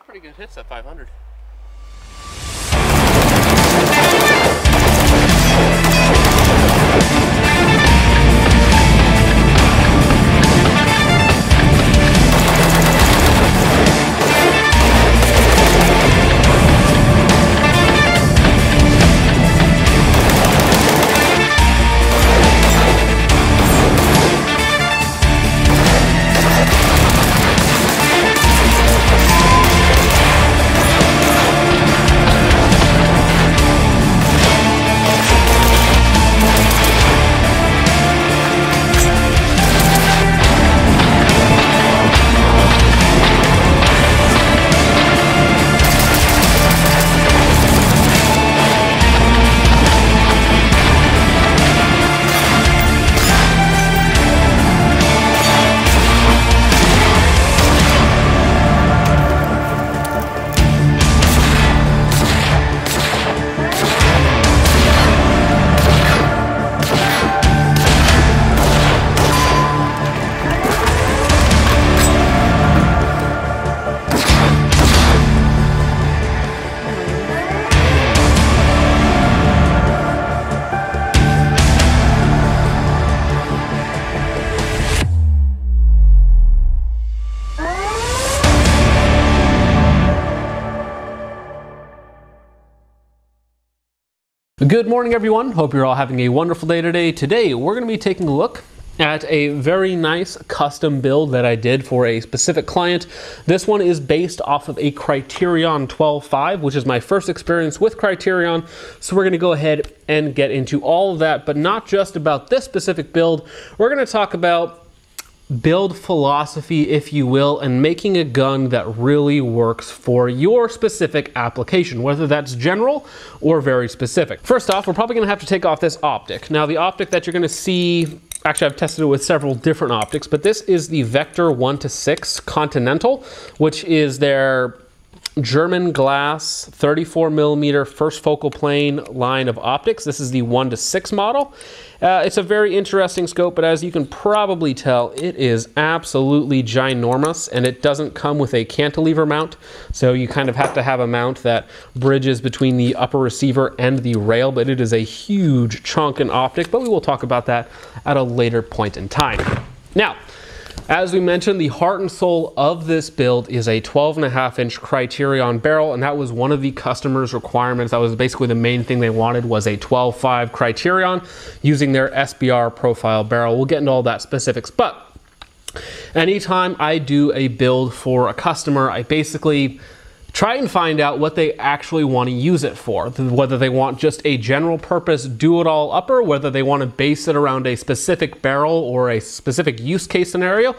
some pretty good hits at 500. Good morning, everyone. Hope you're all having a wonderful day today. Today, we're going to be taking a look at a very nice custom build that I did for a specific client. This one is based off of a Criterion 12.5, which is my first experience with Criterion. So we're going to go ahead and get into all of that, but not just about this specific build. We're going to talk about build philosophy, if you will, and making a gun that really works for your specific application, whether that's general or very specific. First off, we're probably going to have to take off this optic. Now, the optic that you're going to see, actually I've tested it with several different optics, but this is the Vector 1-6 Continental, which is their German glass 34mm first focal plane line of optics. This is the 1-6 model. It's a very interesting scope, but as you can probably tell, it is absolutely ginormous, and it doesn't come with a cantilever mount, so you kind of have to have a mount that bridges between the upper receiver and the rail, but it is a huge chunk in optic, but we will talk about that at a later point in time. Now, as we mentioned, the heart and soul of this build is a 12.5-inch Criterion barrel, and that was one of the customer's requirements. That was basically the main thing they wanted, was a 12.5 Criterion using their SBR profile barrel. We'll get into all that specifics, but anytime I do a build for a customer, I basically try and find out what they actually want to use it for, whether they want just a general purpose do-it-all upper, whether they want to base it around a specific barrel or a specific use case scenario.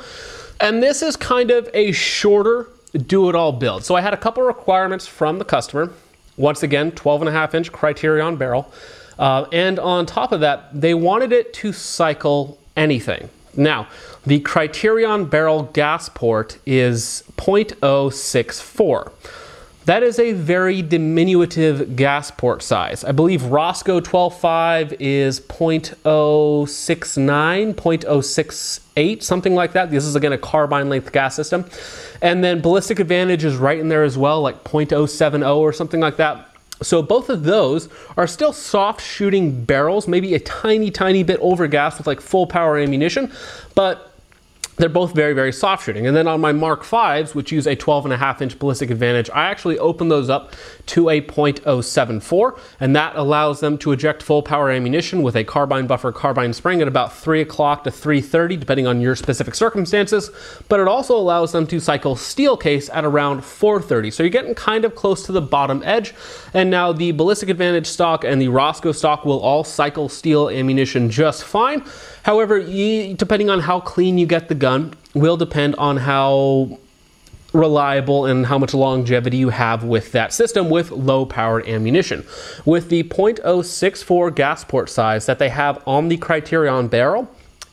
And this is kind of a shorter do-it-all build. So I had a couple requirements from the customer. Once again, 12.5-inch Criterion barrel. And on top of that, they wanted it to cycle anything. Now, the Criterion barrel gas port is 0.064. That is a very diminutive gas port size. I believe Roscoe 12.5 is 0.069, 0.068, something like that. This is, again, a carbine length gas system. And then Ballistic Advantage is right in there as well, like 0.070 or something like that. So both of those are still soft shooting barrels, maybe a tiny, tiny bit over gas with like full power ammunition, but they're both very, very soft shooting. And then on my Mark 5s, which use a 12.5-inch Ballistic Advantage, I actually open those up to a 0.074, and that allows them to eject full power ammunition with a carbine buffer, carbine spring at about 3 o'clock to 3:30, depending on your specific circumstances. But it also allows them to cycle steel case at around 4:30. So you're getting kind of close to the bottom edge. And now the Ballistic Advantage stock and the Roscoe stock will all cycle steel ammunition just fine. However, depending on how clean you get the gun, will depend on how reliable and how much longevity you have with that system with low powered ammunition. With the 0.064 gas port size that they have on the Criterion barrel,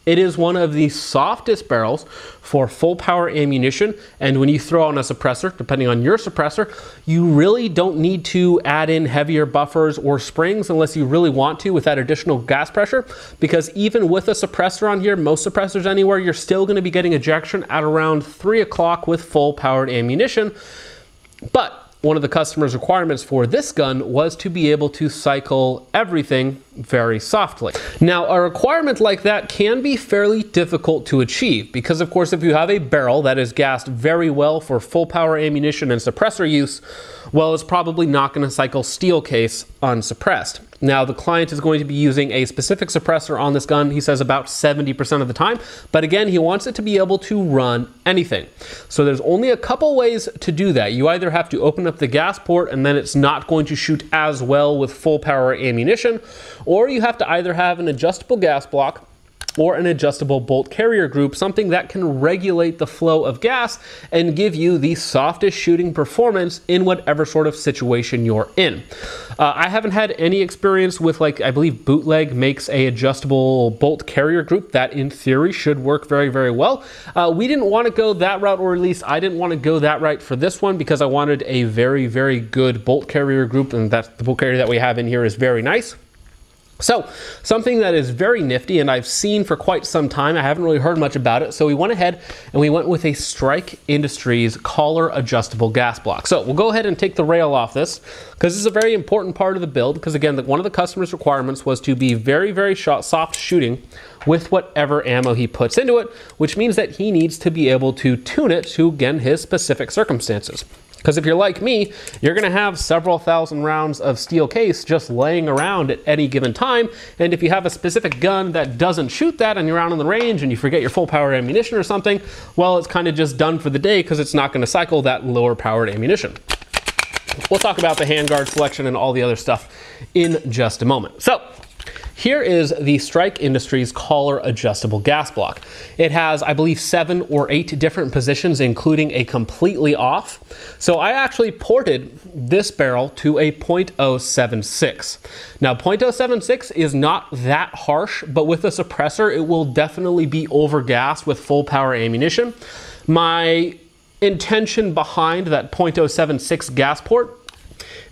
it is one of the softest barrels for full power ammunition, and when you throw on a suppressor, depending on your suppressor, you really don't need to add in heavier buffers or springs unless you really want to with that additional gas pressure, because even with a suppressor on here, most suppressors anywhere, you're still going to be getting ejection at around 3 o'clock with full powered ammunition. But one of the customer's requirements for this gun was to be able to cycle everything very softly. Now, a requirement like that can be fairly difficult to achieve because, of course, if you have a barrel that is gassed very well for full power ammunition and suppressor use, well, it's probably not going to cycle steel case unsuppressed. Now, the client is going to be using a specific suppressor on this gun, he says about 70% of the time, but again, he wants it to be able to run anything. So there's only a couple ways to do that. You either have to open up the gas port and then it's not going to shoot as well with full power ammunition, or you have to either have an adjustable gas block or an adjustable bolt carrier group, something that can regulate the flow of gas and give you the softest shooting performance in whatever sort of situation you're in. I haven't had any experience with, like, I believe Bootleg makes a adjustable bolt carrier group that in theory should work very, very well. We didn't want to go that route, or at least I didn't want to go that route for this one because I wanted a very, very good bolt carrier group, and that's the bolt carrier that we have in here is very nice. So, something that is very nifty and I've seen for quite some time, I haven't really heard much about it, so we went ahead and we went with a Strike Industries collar adjustable gas block. So we'll go ahead and take the rail off this because this is a very important part of the build because, again, one of the customer's requirements was to be very, very soft shooting with whatever ammo he puts into it, which means that he needs to be able to tune it to, again, his specific circumstances. Because if you're like me, you're going to have several thousand rounds of steel case just laying around at any given time. And if you have a specific gun that doesn't shoot that and you're out on the range and you forget your full power ammunition or something, well, it's kind of just done for the day because it's not going to cycle that lower powered ammunition. We'll talk about the handguard selection and all the other stuff in just a moment. So, here is the Strike Industries collar adjustable gas block. It has, I believe, 7 or 8 different positions, including a completely off. So I actually ported this barrel to a .076. Now, .076 is not that harsh, but with a suppressor, it will definitely be overgassed with full power ammunition. My intention behind that .076 gas port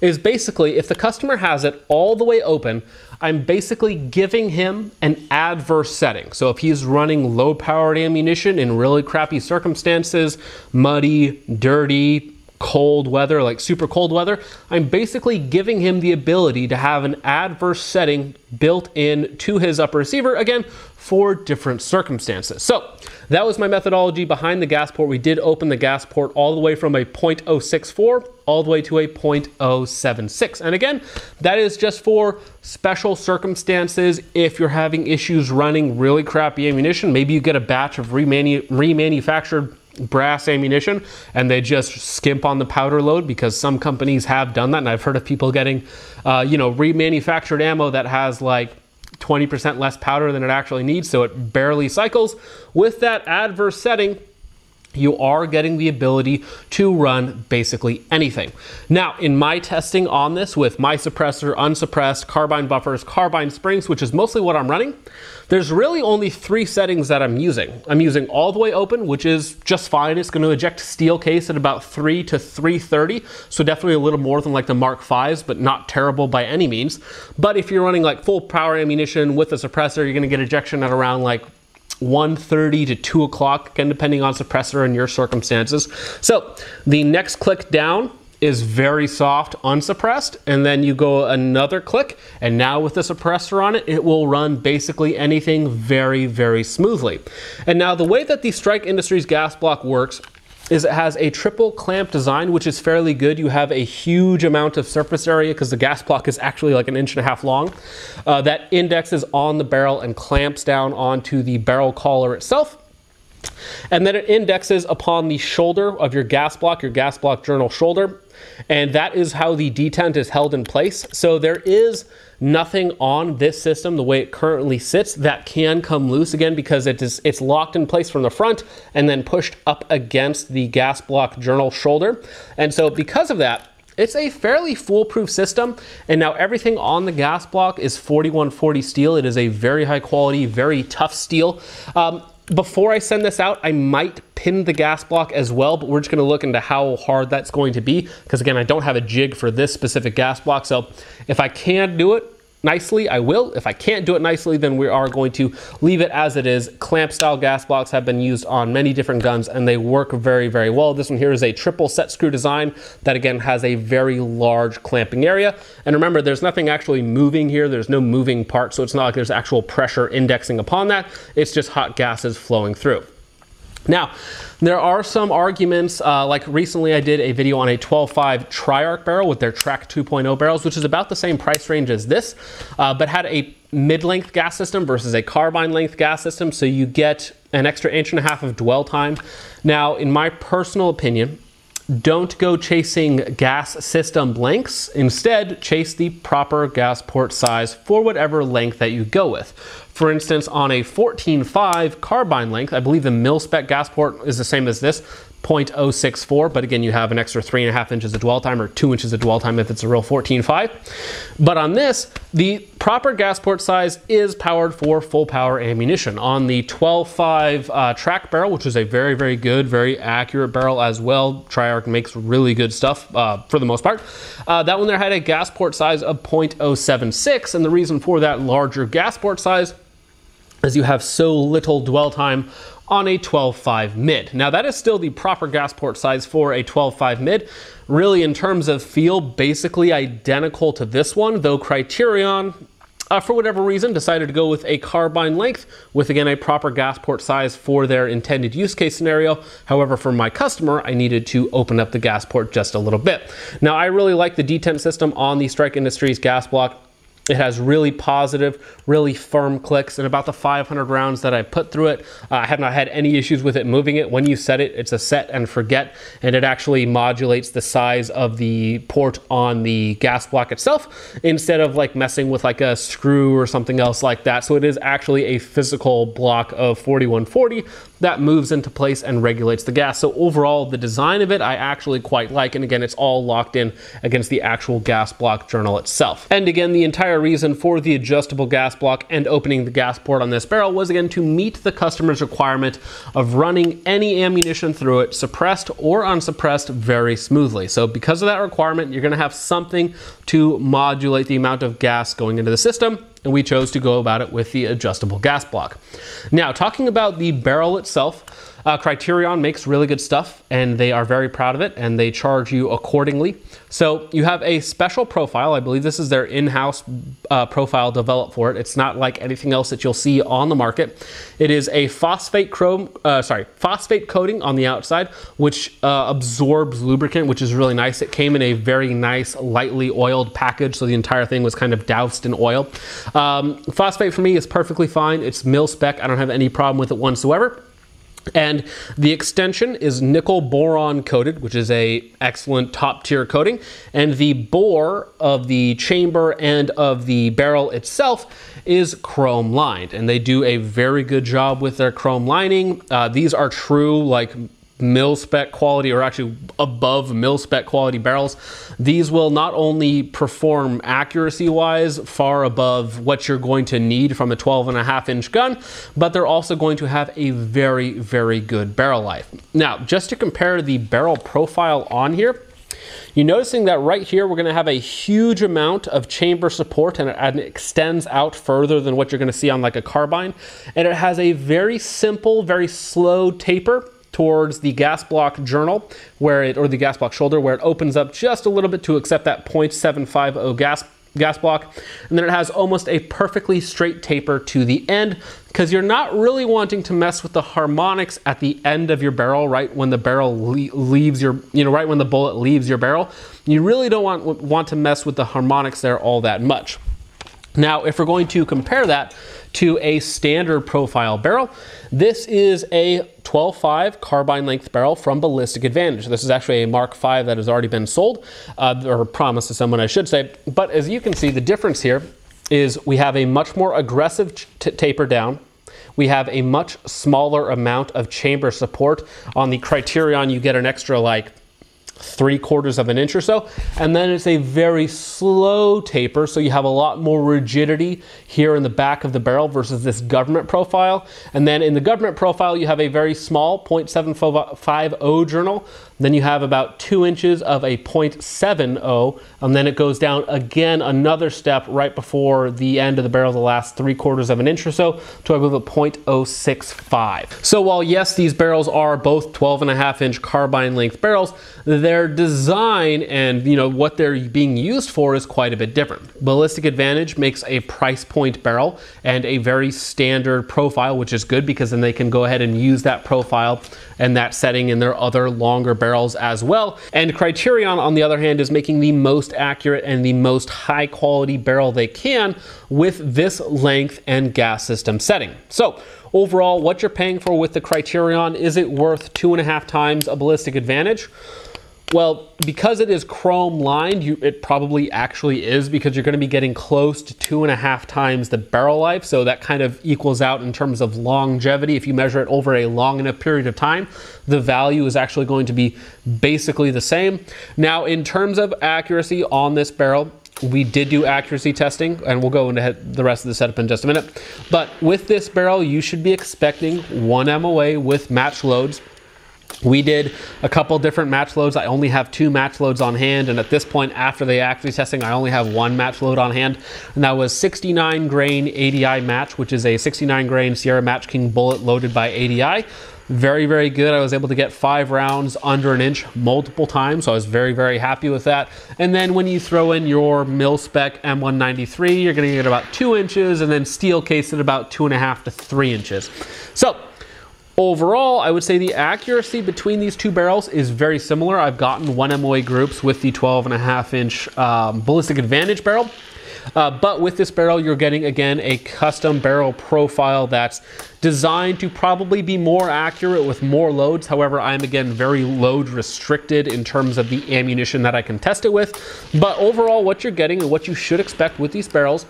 is basically, if the customer has it all the way open, I'm basically giving him an adverse setting. So if he's running low powered ammunition in really crappy circumstances, muddy, dirty, cold weather, like super cold weather, I'm basically giving him the ability to have an adverse setting built in to his upper receiver, again, for different circumstances. So that was my methodology behind the gas port. We did open the gas port all the way from a .064 all the way to a .076. And again, that is just for special circumstances. If you're having issues running really crappy ammunition, maybe you get a batch of remanufactured brass ammunition and they just skimp on the powder load, because some companies have done that, and I've heard of people getting remanufactured ammo that has like 20% less powder than it actually needs, so it barely cycles. With that adverse setting, you are getting the ability to run basically anything. Now, in my testing on this with my suppressor, unsuppressed, carbine buffers, carbine springs, which is mostly what I'm running, there's really only 3 settings that I'm using. I'm using all the way open, which is just fine. It's going to eject steel case at about 3 to 330, so definitely a little more than like the Mark V's, but not terrible by any means. But if you're running like full power ammunition with a suppressor, you're going to get ejection at around like 1:30 to 2 o'clock, again, depending on suppressor and your circumstances. So the next click down is very soft unsuppressed, and then you go another click, and now with the suppressor on it, it will run basically anything very, very smoothly. And now the way that the Strike Industries gas block works is it has a triple clamp design, which is fairly good. You have a huge amount of surface area because the gas block is actually like 1.5 inches long. That indexes on the barrel and clamps down onto the barrel collar itself. And then it indexes upon the shoulder of your gas block journal shoulder. And that is how the detent is held in place. So there is nothing on this system, the way it currently sits, that can come loose, again, because it's locked in place from the front and then pushed up against the gas block journal shoulder. And so because of that, it's a fairly foolproof system. And now everything on the gas block is 4140 steel. It is a very high quality, very tough steel. Before I send this out, I might pin the gas block as well, but we're just going to look into how hard that's going to be, because again, I don't have a jig for this specific gas block. So if I can do it, nicely, I will. If I can't do it nicely, then we are going to leave it as it is. Clamp style gas blocks have been used on many different guns and they work very, very well. This one here is a triple set screw design that again has a very large clamping area. And remember, there's nothing actually moving here. There's no moving part, so it's not like there's actual pressure indexing upon that. It's just hot gases flowing through. Now, there are some arguments, like recently I did a video on a 12.5 Tri-Arc barrel with their Track 2.0 barrels, which is about the same price range as this, but had a mid-length gas system versus a carbine length gas system, so you get an extra 1.5 inches of dwell time. Now, in my personal opinion, don't go chasing gas system lengths. Instead, chase the proper gas port size for whatever length that you go with. For instance, on a 14.5 carbine length, I believe the mil-spec gas port is the same as this, 0.064, but again, you have an extra 3.5 inches of dwell time, or 2 inches of dwell time if it's a real 14.5. But on this, the proper gas port size is powered for full power ammunition. On the 12.5 track barrel, which is a very, very good, very accurate barrel as well, Tri-Arc makes really good stuff for the most part. That one there had a gas port size of 0.076, and the reason for that larger gas port size is you have so little dwell time on a 12.5 mid. Now that is still the proper gas port size for a 12.5 mid. Really, in terms of feel, basically identical to this one, though Criterion, for whatever reason, decided to go with a carbine length with, again, a proper gas port size for their intended use case scenario. However, for my customer, I needed to open up the gas port just a little bit. Now, I really like the detent system on the Strike Industries gas block. It has really positive, really firm clicks, and about the 500 rounds that I put through it, I have not had any issues with it moving it. When you set it, it's a set and forget, and it actually modulates the size of the port on the gas block itself instead of like messing with like a screw or something else like that. So it is actually a physical block of 4140 that moves into place and regulates the gas. So overall, the design of it, I actually quite like. And again, it's all locked in against the actual gas block journal itself. And again, the entire reason for the adjustable gas block and opening the gas port on this barrel was again to meet the customer's requirement of running any ammunition through it, suppressed or unsuppressed, very smoothly. So because of that requirement, you're gonna have something to modulate the amount of gas going into the system, and we chose to go about it with the adjustable gas block. Now, talking about the barrel itself, Criterion makes really good stuff, and they are very proud of it, and they charge you accordingly. So you have a special profile. I believe this is their in-house profile developed for it. It's not like anything else that you'll see on the market. It is a phosphate coating on the outside, which absorbs lubricant, which is really nice. It came in a very nice, lightly oiled package, so the entire thing was kind of doused in oil. Phosphate for me is perfectly fine. It's mil-spec. I don't have any problem with it whatsoever. And the extension is nickel boron coated, which is a excellent top tier coating. And the bore of the chamber and of the barrel itself is chrome lined. And they do a very good job with their chrome lining. These are true like mil-spec quality, or actually above mil-spec quality barrels. These will not only perform accuracy-wise far above what you're going to need from a 12.5-inch gun, but they're also going to have a very, very good barrel life. Now, just to compare the barrel profile on here, you're noticing that right here, we're gonna have a huge amount of chamber support, and it extends out further than what you're gonna see on like a carbine. And it has a very simple, very slow taper towards the gas block journal or the gas block shoulder, where it opens up just a little bit to accept that 0.750 gas block. And then it has almost a perfectly straight taper to the end, because you're not really wanting to mess with the harmonics at the end of your barrel, right when the barrel leaves your, right when the bullet leaves your barrel. You really don't want to mess with the harmonics there all that much. Now, if we're going to compare that to a standard profile barrel, this is a 12.5 carbine length barrel from Ballistic Advantage. This is actually a Mark V that has already been sold, or promised to someone, I should say. But as you can see, the difference here is we have a much more aggressive taper down. We have a much smaller amount of chamber support. On the Criterion, you get an extra like 3/4 of an inch or so, and then it's a very slow taper, so you have a lot more rigidity here in the back of the barrel versus this government profile. And then in the government profile you have a very small 0.750 journal, then you have about 2 inches of a 0.70, and then it goes down again another step right before the end of the barrel, the last 3/4 of an inch or so, to I believe a 0.065. So while yes, these barrels are both 12.5-inch carbine length barrels, their design and what they're being used for is quite a bit different. Ballistic Advantage makes a price point barrel and a very standard profile, which is good because then they can go ahead and use that profile and that setting in their other longer barrels as well. And Criterion, on the other hand, is making the most accurate and the most high quality barrel they can with this length and gas system setting. So overall, what you're paying for with the Criterion, is it worth 2.5 times a Ballistic Advantage? Well, because it is chrome lined, it probably actually is, because you're going to be getting close to 2.5 times the barrel life. So that kind of equals out in terms of longevity. If you measure it over a long enough period of time, the value is actually going to be basically the same. Now, in terms of accuracy on this barrel, we did do accuracy testing, and we'll go into the rest of the setup in just a minute. But with this barrel, you should be expecting 1 MOA with match loads. We did a couple different match loads. I only have 2 match loads on hand, and at this point, after the accuracy testing, I only have 1 match load on hand, and that was 69 grain ADI Match, which is a 69 grain Sierra Match King bullet loaded by ADI. Very, very good. I was able to get 5 rounds under an inch multiple times, so I was very, very happy with that. And then when you throw in your mil-spec M193, you're going to get about 2 inches, and then steel case at about 2.5 to 3 inches. So overall, I would say the accuracy between these two barrels is very similar. I've gotten 1 MOA groups with the 12.5-inch Ballistic Advantage barrel. But with this barrel, you're getting, again, a custom barrel profile that's designed to probably be more accurate with more loads. However, I'm, again, very load restricted in terms of the ammunition that I can test it with. But overall, what you're getting and what you should expect with these barrels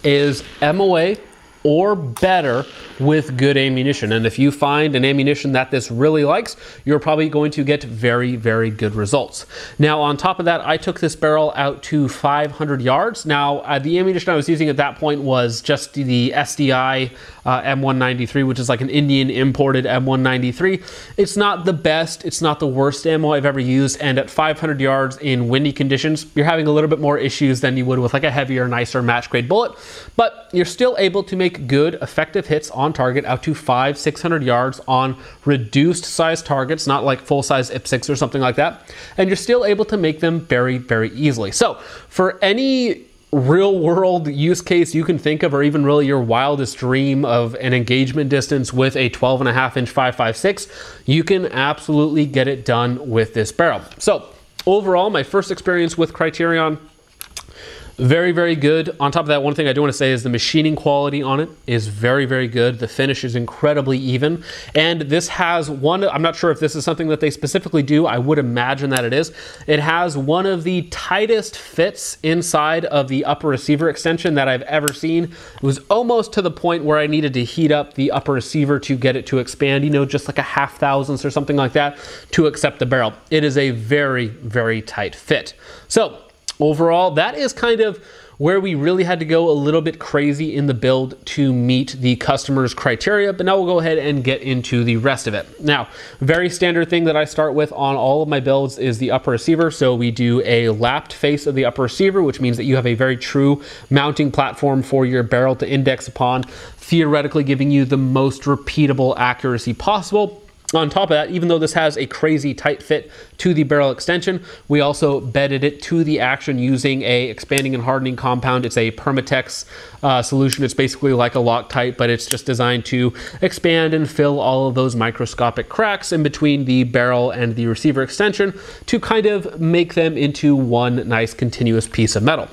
is MOA or better with good ammunition. And if you find an ammunition that this really likes, you're probably going to get very, very good results. Now, on top of that, I took this barrel out to 500 yards. Now, the ammunition I was using at that point was just the SDI M193, which is like an Indian imported M193. It's not the best, it's not the worst ammo I've ever used, and at 500 yards in windy conditions, you're having a little bit more issues than you would with like a heavier, nicer match grade bullet, but you're still able to make good, effective hits on target out to 500-600 yards on reduced size targets, not like full size IPSCs or something like that, and you're still able to make them very, very easily. So for any real world use case you can think of, or even really your wildest dream of an engagement distance with a 12.5-inch 5.56, you can absolutely get it done with this barrel. So overall, my first experience with Criterion, very, very good. On top of that, one thing I do want to say is the machining quality on it is very, very good. The finish is incredibly even. And this has one, I'm not sure if this is something that they specifically do. I would imagine that it is. It has one of the tightest fits inside of the upper receiver extension that I've ever seen. It was almost to the point where I needed to heat up the upper receiver to get it to expand, you know, just like a 0.5 thousandths or something like that to accept the barrel. It is a very, very tight fit. So overall, that is kind of where we really had to go a little bit crazy in the build to meet the customer's criteria, but now we'll go ahead and get into the rest of it. Now, very standard thing that I start with on all of my builds is the upper receiver. So we do a lapped face of the upper receiver, which means that you have a very true mounting platform for your barrel to index upon, theoretically giving you the most repeatable accuracy possible. On top of that, even though this has a crazy tight fit to the barrel extension, we also bedded it to the action using a expanding and hardening compound. It's a Permatex solution. It's basically like a Loctite, but it's just designed to expand and fill all of those microscopic cracks in between the barrel and the receiver extension to kind of make them into one nice continuous piece of metal.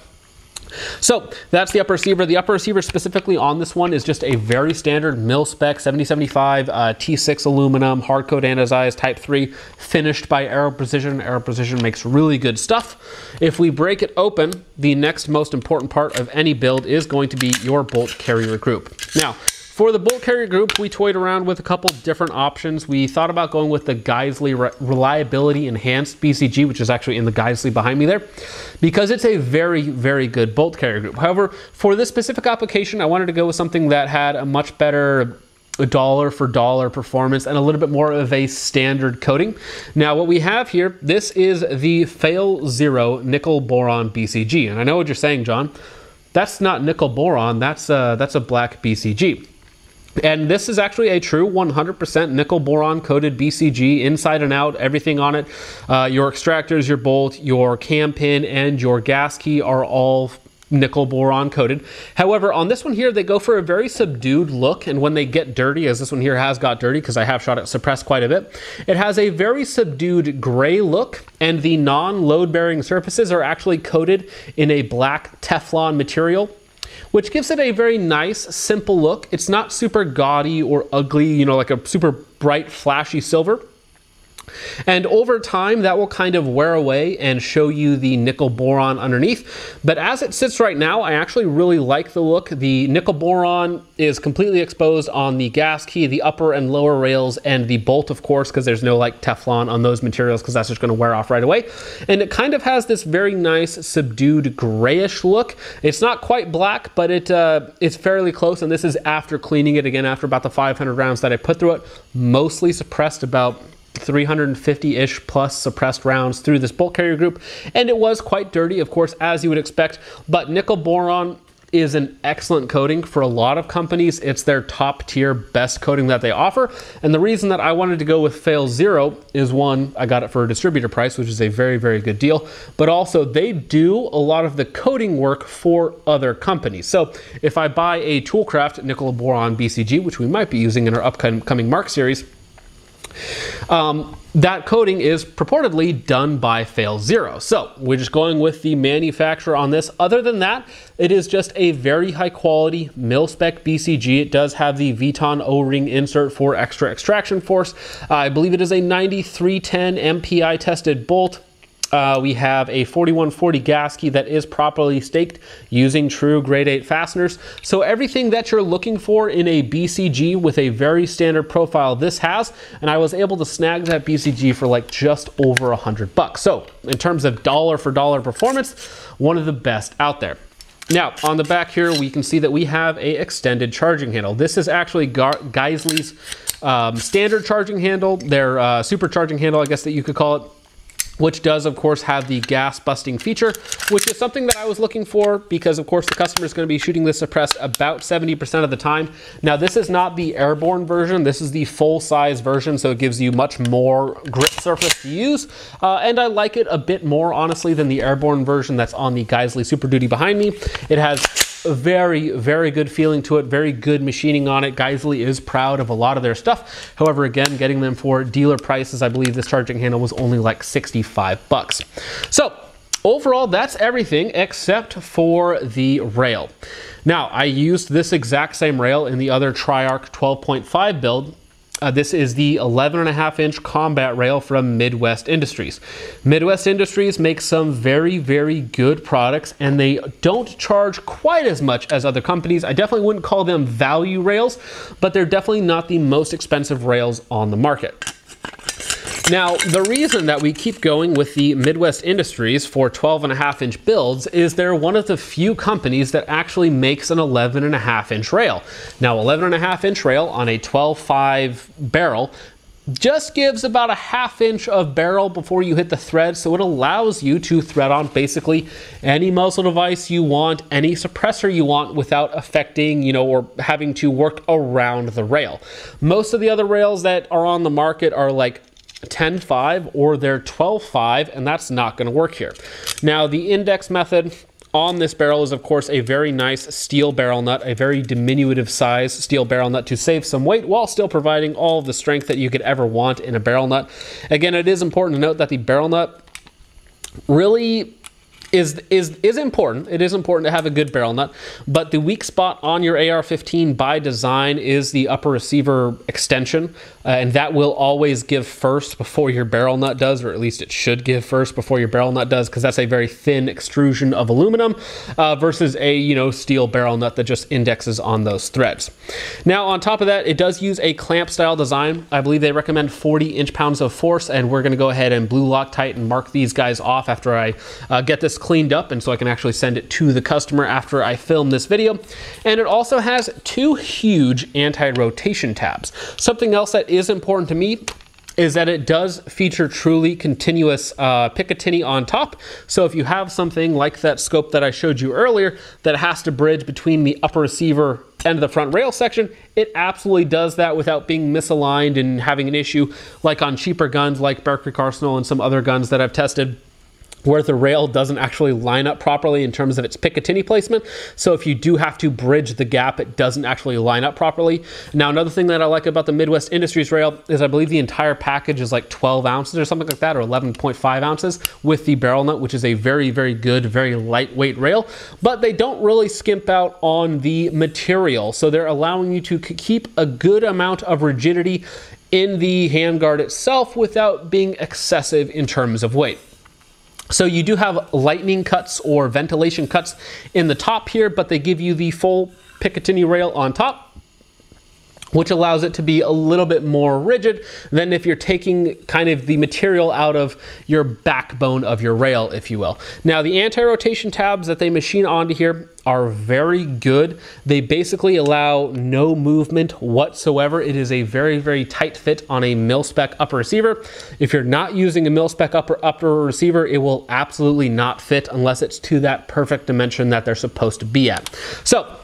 So that's the upper receiver. The upper receiver specifically on this one is just a very standard mil-spec 7075 T6 aluminum, hard-coat anodized Type 3, finished by Aero Precision. Aero Precision makes really good stuff. If we break it open, the next most important part of any build is going to be your bolt carrier group. Now, For the bolt carrier group, we toyed around with a couple different options. We thought about going with the Geissele Reliability Enhanced BCG, which is actually in the Geissele behind me there, because it's a very, very good bolt carrier group. However, for this specific application, I wanted to go with something that had a much better dollar for dollar performance and a little bit more of a standard coating. Now, what we have here, this is the Fail Zero Nickel Boron BCG. And I know what you're saying, John. That's not nickel boron, that's a black BCG. And this is actually a true 100% nickel boron coated BCG, inside and out, everything on it. Your extractors, your bolt, your cam pin, and your gas key are all nickel boron coated. However, on this one here, they go for a very subdued look, and when they get dirty, as this one here has got dirty because I have shot it suppressed quite a bit, it has a very subdued gray look, and the non-load bearing surfaces are actually coated in a black Teflon material, which gives it a very nice, simple look. It's not super gaudy or ugly, you know, like a super bright, flashy silver. And over time, that will kind of wear away and show you the nickel boron underneath. But as it sits right now, I actually really like the look. The nickel boron is completely exposed on the gas key, the upper and lower rails, and the bolt, of course, because there's no like Teflon on those materials, because that's just going to wear off right away. And it kind of has this very nice subdued grayish look. It's not quite black, but it's fairly close. And this is after cleaning it again, after about the 500 rounds that I put through it, mostly suppressed about 350-ish plus suppressed rounds through this bolt carrier group, and it was quite dirty, of course, as you would expect. But nickel boron is an excellent coating for a lot of companies. It's their top tier best coating that they offer, and the reason that I wanted to go with Fail Zero is, one, I got it for a distributor price, which is a very, very good deal, but also they do a lot of the coating work for other companies. So if I buy a Toolcraft nickel boron BCG, which we might be using in our upcoming Mark series, that coating is purportedly done by Fail Zero. So we're just going with the manufacturer on this. Other than that, it is just a very high quality mil-spec BCG. It does have the Viton O-ring insert for extra extraction force. I believe it is a 9310 MPI tested bolt. We have a 4140 gas key that is properly staked using true grade 8 fasteners. So everything that you're looking for in a BCG with a very standard profile, this has, and I was able to snag that BCG for like just over $100. So in terms of dollar for dollar performance, one of the best out there. Now, on the back here, we can see that we have a extended charging handle. This is actually Geissele's standard charging handle, their supercharging handle, I guess that you could call it, which does, of course, have the gas busting feature, which is something that I was looking for because, of course, the customer is going to be shooting this suppressed about 70% of the time. Now, this is not the airborne version. This is the full-size version, so it gives you much more grip surface to use. And I like it a bit more, honestly, than the airborne version that's on the Geissele Super Duty behind me. It has a very, very good feeling to it, very good machining on it. Geissele is proud of a lot of their stuff. However, again, getting them for dealer prices, I believe this charging handle was only like $65. So overall, that's everything except for the rail. Now, I used this exact same rail in the other Triarch 12.5 build. This is the 11.5-inch combat rail from Midwest Industries. Midwest Industries makes some very, very good products, and they don't charge quite as much as other companies. I definitely wouldn't call them value rails, but they're definitely not the most expensive rails on the market. Now, the reason that we keep going with the Midwest Industries for 12.5-inch builds is they're one of the few companies that actually makes an 11.5-inch rail. Now, 11.5-inch rail on a 12.5 barrel just gives about a 1/2 inch of barrel before you hit the thread, so it allows you to thread on basically any muzzle device you want, any suppressor you want, without affecting, you know, or having to work around the rail. Most of the other rails that are on the market are like 10.5 or they're 12.5, and that's not going to work here. Now, the index method on this barrel is, of course, a very nice steel barrel nut, a very diminutive size steel barrel nut to save some weight while still providing all of the strength that you could ever want in a barrel nut. Again, it is important to note that the barrel nut really is important. It is important to have a good barrel nut, but the weak spot on your AR-15 by design is the upper receiver extension, and that will always give first before your barrel nut does, or at least it should give first before your barrel nut does, because that's a very thin extrusion of aluminum versus a steel barrel nut that just indexes on those threads. Now on top of that, it does use a clamp style design. I believe they recommend 40 inch-pounds of force, and we're going to go ahead and blue Loctite and mark these guys off after I get this cleaned up, and so I can actually send it to the customer after I film this video. And it also has 2 huge anti-rotation tabs. Something else that is important to me is that it does feature truly continuous Picatinny on top. So if you have something like that scope that I showed you earlier that has to bridge between the upper receiver and the front rail section, it absolutely does that without being misaligned and having an issue like on cheaper guns like Bear Creek Arsenal and some other guns that I've tested, where the rail doesn't actually line up properly in terms of its Picatinny placement. So if you do have to bridge the gap, it doesn't actually line up properly. Now, another thing that I like about the Midwest Industries rail is I believe the entire package is like 12 ounces or something like that, or 11.5 ounces with the barrel nut, which is a very, very good, very lightweight rail, but they don't really skimp out on the material. So they're allowing you to keep a good amount of rigidity in the handguard itself without being excessive in terms of weight. So you do have lightning cuts or ventilation cuts in the top here, but they give you the full Picatinny rail on top, which allows it to be a little bit more rigid than if you're taking kind of the material out of your backbone of your rail, if you will. Now, the anti-rotation tabs that they machine onto here are very good. They basically allow no movement whatsoever. It is a very, very tight fit on a mil-spec upper receiver. If you're not using a mil-spec upper receiver, it will absolutely not fit unless it's to that perfect dimension that they're supposed to be at. So,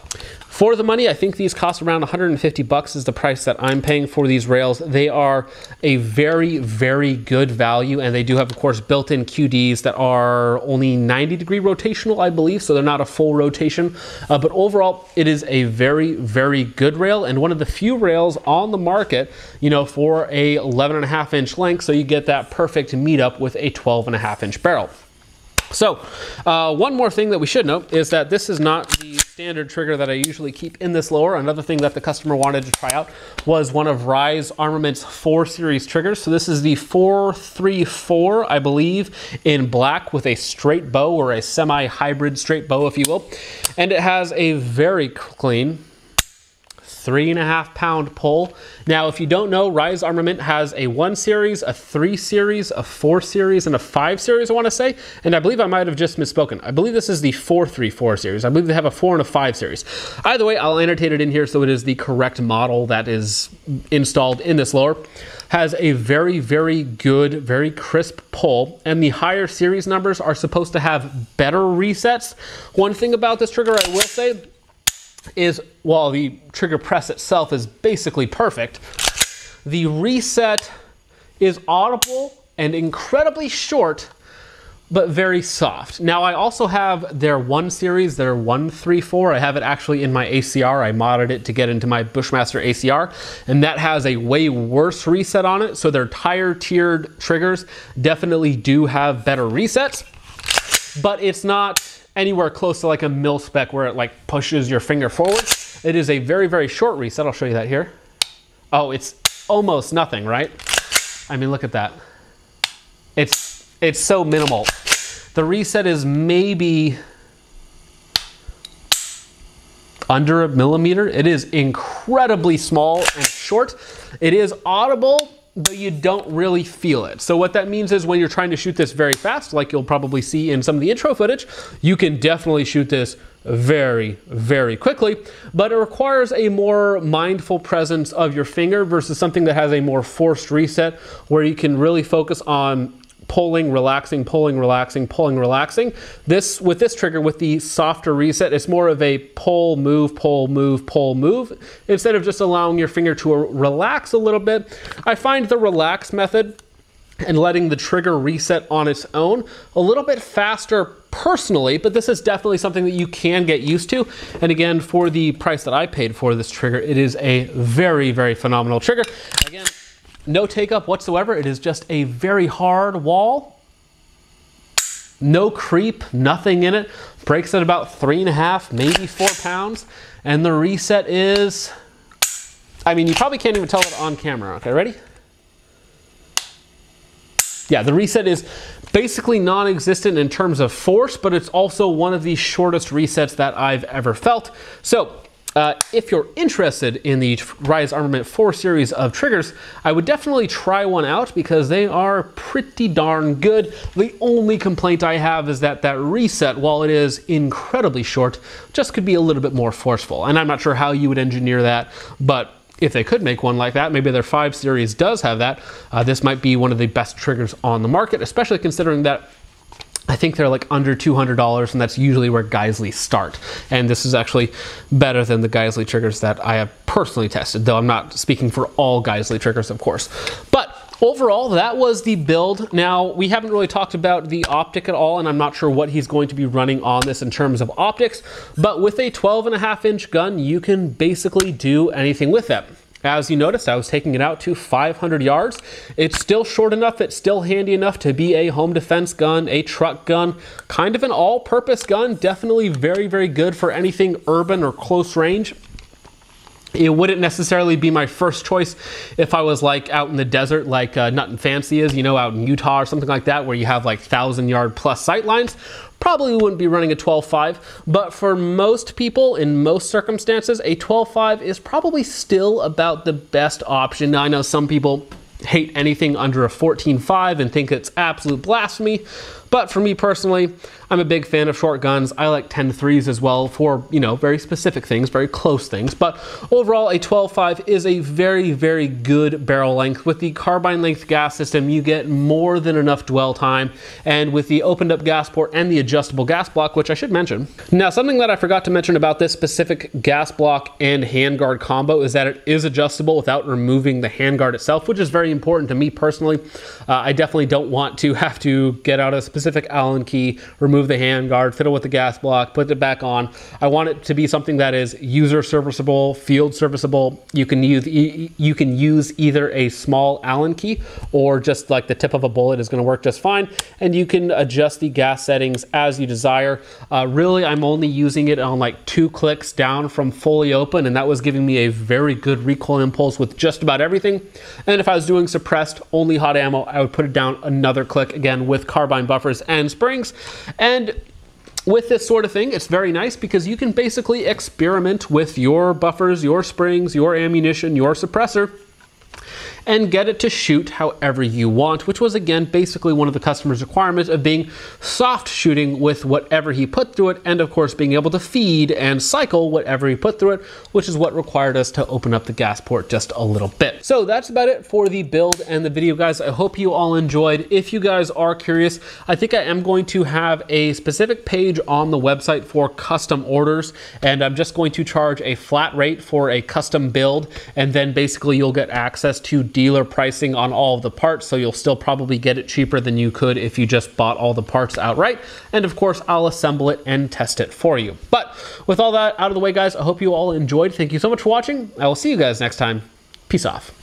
for the money, I think these cost around 150 bucks is the price that I'm paying for these rails. They are a very, very good value, and they do have, of course, built-in QDs that are only 90-degree rotational, I believe, so they're not a full rotation. But overall, it is a very, very good rail, and one of the few rails on the market, for a 11.5-inch length, so you get that perfect meetup with a 12.5-inch barrel. So, one more thing that we should note is that this is not the standard trigger that I usually keep in this lower. Another thing that the customer wanted to try out was one of Rise Armament's 4 series triggers. So this is the 434, I believe, in black with a straight bow, or a semi-hybrid straight bow, if you will. And it has a very clean 3.5-pound pull. Now, if you don't know, Rise Armament has a 1 series, a 3 series, a 4 series, and a 5 series, I want to say. And I believe I might have just misspoken. I believe this is the 434 series. I believe they have a 4 and a 5 series. Either way, I'll annotate it in here so it is the correct model that is installed in this lower. Has a very, very good, very crisp pull, and the higher series numbers are supposed to have better resets. One thing about this trigger I will say is, while the trigger press itself is basically perfect, the reset is audible and incredibly short, but very soft. Now, I also have their 1 series, their 134. I have it actually in my ACR. I modded it to get into my Bushmaster ACR, and that has a way worse reset on it. So their higher tiered triggers definitely do have better resets, but it's not anywhere close to like a mil-spec where it like pushes your finger forward. It is a very, very short reset. I'll show you that here. Oh, it's almost nothing, right? I mean, look at that. It's so minimal. The reset is maybe under 1 millimeter. It is incredibly small and short. It is audible, but you don't really feel it. So what that means is when you're trying to shoot this very fast, like you'll probably see in some of the intro footage, you can definitely shoot this very, very quickly, but it requires a more mindful presence of your finger versus something that has a more forced reset where you can really focus on pulling, relaxing, pulling, relaxing, pulling, relaxing. This, with this trigger, with the softer reset, it's more of a pull, move, pull, move, pull, move, instead of just allowing your finger to relax a little bit. I find the relax method and letting the trigger reset on its own a little bit faster personally, but this is definitely something that you can get used to. And again, for the price that I paid for this trigger, it is a very, very phenomenal trigger. Again, no take up whatsoever. It is just a very hard wall no creep, nothing in it. Brakes at about 3.5, maybe 4 pounds. And the reset is, I mean, you probably can't even tell it on camera. Okay, ready? Yeah, the reset is basically non-existent in terms of force, but it's also one of the shortest resets that I've ever felt. So if you're interested in the Rise Armament 4 series of triggers, I would definitely try one out because they are pretty darn good. The only complaint I have is that that reset, while it is incredibly short, just could be a little bit more forceful. And I'm not sure how you would engineer that, but if they could make one like that, maybe their 5 series does have that, this might be one of the best triggers on the market, especially considering that I think they're like under $200, and that's usually where Geisley start. And this is actually better than the Geisley triggers that I have personally tested, though I'm not speaking for all Geisley triggers, of course. But overall, that was the build. Now, we haven't really talked about the optic at all, and I'm not sure what he's going to be running on this in terms of optics, but with a 12.5-inch gun, you can basically do anything with that. As you noticed, I was taking it out to 500 yards. It's still short enough, it's still handy enough to be a home defense gun, a truck gun, kind of an all-purpose gun, definitely very, very good for anything urban or close range. It wouldn't necessarily be my first choice if I was like out in the desert like Nut and Fancy is, you know, out in Utah or something like that, where you have like 1,000-yard plus sight lines. Probably wouldn't be running a 12.5, but for most people in most circumstances, a 12.5 is probably still about the best option. Now, I know some people hate anything under a 14.5 and think it's absolute blasphemy, but for me personally, I'm a big fan of short guns. I like 10.3s as well for, you know, very specific things, very close things. But overall, a 12.5 is a very, very good barrel length. With the carbine length gas system, you get more than enough dwell time. And with the opened up gas port and the adjustable gas block, which I should mention. Now, something that I forgot to mention about this specific gas block and handguard combo is that it is adjustable without removing the handguard itself, which is very important to me personally. I definitely don't want to have to get out a specific Allen key, remove the handguard, fiddle with the gas block, put it back on. I want it to be something that is user serviceable, field serviceable. You can use either a small Allen key or just like the tip of a bullet is going to work just fine. And you can adjust the gas settings as you desire. Really, I'm only using it on like 2 clicks down from fully open, and that was giving me a very good recoil impulse with just about everything. And if I was doing suppressed, only hot ammo, I would put it down another click, again with carbine buffers and springs. And with this sort of thing, it's very nice because you can basically experiment with your buffers, your springs, your ammunition, your suppressor, and get it to shoot however you want, which was again basically one of the customer's requirements of being soft shooting with whatever he put through it, and of course being able to feed and cycle whatever he put through it, which is what required us to open up the gas port just a little bit. So that's about it for the build and the video, guys. I hope you all enjoyed. If you guys are curious, I think I am going to have a specific page on the website for custom orders, and I'm just going to charge a flat rate for a custom build, and then basically you'll get access to dealer pricing on all of the parts, so you'll still probably get it cheaper than you could if you just bought all the parts outright. And of course, I'll assemble it and test it for you. But with all that out of the way, guys, I hope you all enjoyed. Thank you so much for watching. I will see you guys next time. Peace off.